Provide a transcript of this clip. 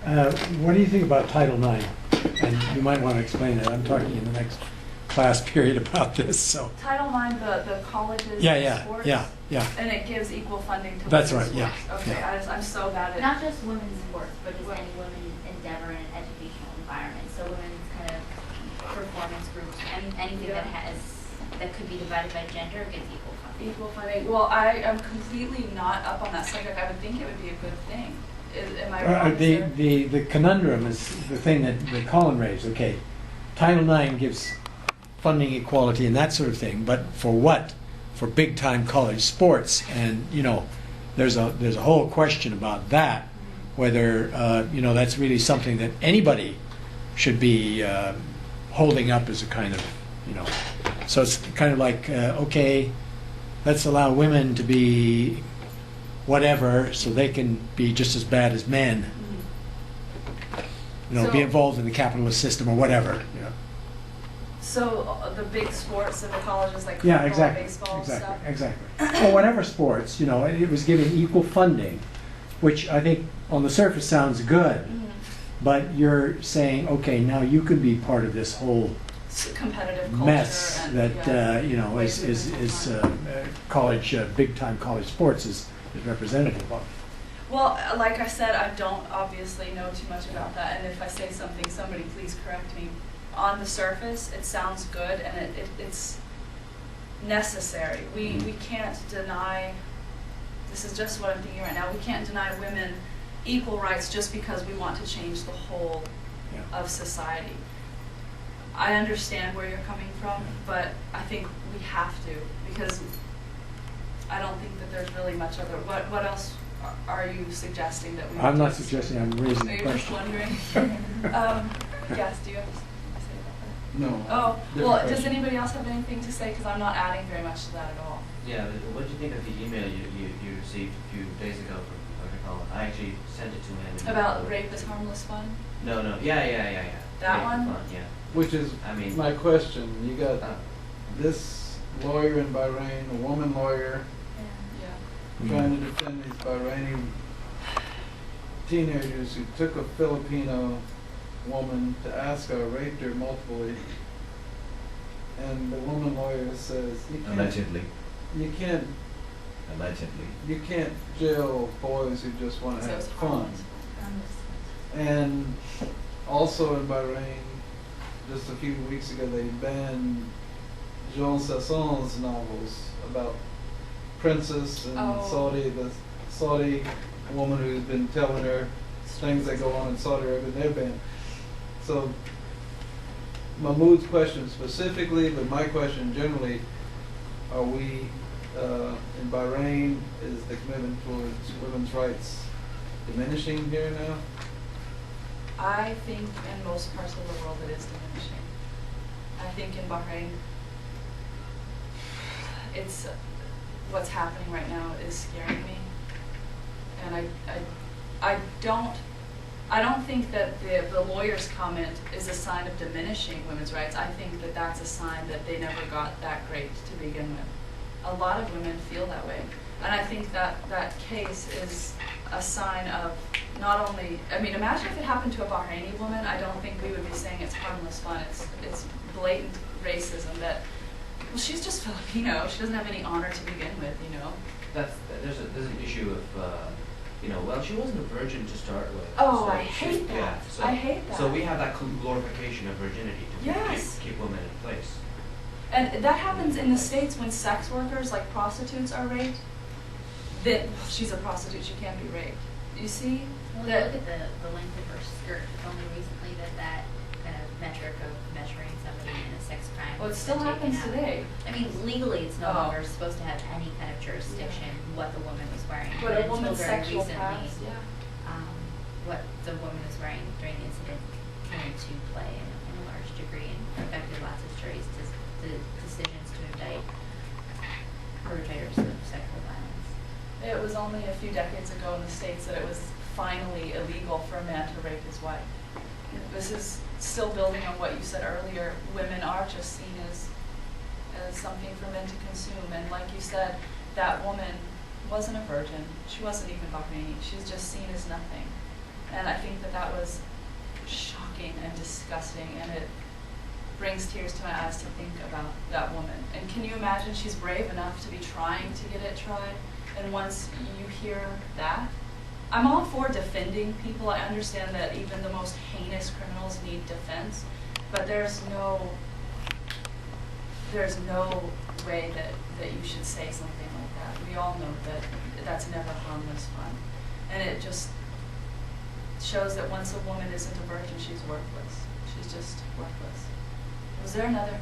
What do you think about Title IX? And you might want to explain it. I'm talking in the next class period about this, so. Title IX, the colleges Yeah, sports? yeah. And it gives equal funding to That's women's right, yeah, sports. Okay, yeah. I'm so bad at Not just women's sports, but just any women's endeavor in an educational environment. So women's kind of performance groups, anything that could be divided by gender gets equal funding. equal funding. Well, I am completely not up on that subject. I would think it would be a good thing. Am I wrong? The conundrum is the thing that Colin raised. Okay, Title IX gives funding equality and that sort of thing, but for what? For big time college sports, and there's a whole question about that, whether that's really something that anybody should be holding up as a kind of so it's kind of like okay, let's allow women to be whatever so they can be just as bad as men, be involved in the capitalist system or whatever. So the big sports in the colleges, like Yeah, football, exactly, baseball, stuff. exactly. Well, whatever sports, it was given equal funding, which I think on the surface sounds good, but you're saying, okay, now you can be part of this whole Competitive culture mess and, that is college, big time college sports is representative of. Well, like I said, I don't obviously know too much about that, and if I say something, somebody please correct me. On the surface, it sounds good, and it's necessary. We can't deny, this is just what I'm thinking right now, we can't deny women equal rights just because we want to change the whole of society. I understand where you're coming from, but I think we have to, because I don't think that there's really much other. What else are you suggesting that we I'm do? not suggesting, I'm raising Are the you just question. wondering? Yes, do you have to say about that? No. Oh, different well, does question. anybody else have anything to say? Because I'm not adding very much to that at all. Yeah, what do you think of the email you received a few days ago from Dr. Collins? I actually sent it to him. and- About rape is harmless fun? No. Yeah. That Rape one? is fun, yeah. Which is I mean- my question. You got this lawyer in Bahrain, a woman lawyer, Yeah. trying to defend these Bahraini teenagers who took a Filipino woman to ask her, raped her multiply, and the woman lawyer says Allegedly. you can't jail boys who just want to So have it's fun. harmless. And also in Bahrain, just a few weeks ago, they banned Jean Sasson's novels about princess and Oh. the Saudi woman who's been telling her things that go on in Saudi Arabia. They're banned. So Mahmoud's question specifically, but my question generally: are we in Bahrain? Is the commitment towards women's rights diminishing here now? I think in most parts of the world it is diminishing. I think in Bahrain, it's what's happening right now is scaring me, and I don't think that the lawyer's comment is a sign of diminishing women's rights. I think that that's a sign that they never got that great to begin with. A lot of women feel that way, and I think that that case is a sign of not only, I mean, imagine if it happened to a Bahraini woman. I don't think we would be saying it's harmless fun. It's blatant racism that, well, she's just Filipino. She doesn't have any honor to begin with, There's an issue of well, she wasn't a virgin to start with. Oh, so I hate that. Yeah, so, I hate that. So we have that glorification of virginity to Yes. keep women in place. And that happens in the States when sex workers, like prostitutes, are raped. That she's a prostitute, she can't be raped. You see? Well, That- look at the length of her skirt. It's only recently that kind of metric of measuring somebody in a sex crime. Well, it has still been taken happens out. today. I mean, legally, it's no Oh. longer supposed to have any kind of jurisdiction what the woman was wearing. But a until woman's very sexual recently, past, yeah. what the woman was wearing during the incident came into play in a large degree and affected lots of juries' decisions to indict perpetrators of sexual violence. It was only a few decades ago in the States that it was finally illegal for a man to rape his wife. This is still building on what you said earlier. Women are just seen as something for men to consume. And like you said, that woman wasn't a virgin. She wasn't even Bahraini. She's just seen as nothing. And I think that that was shocking and disgusting, and it brings tears to my eyes to think about that woman. And can you imagine, she's brave enough to be trying to get it tried, and once you hear that, I'm all for defending people. I understand that even the most heinous criminals need defense, but there's no way that you should say something like that. We all know that that's never harmless fun. And it just shows that once a woman isn't a virgin, she's worthless. She's just worthless. Was there another question?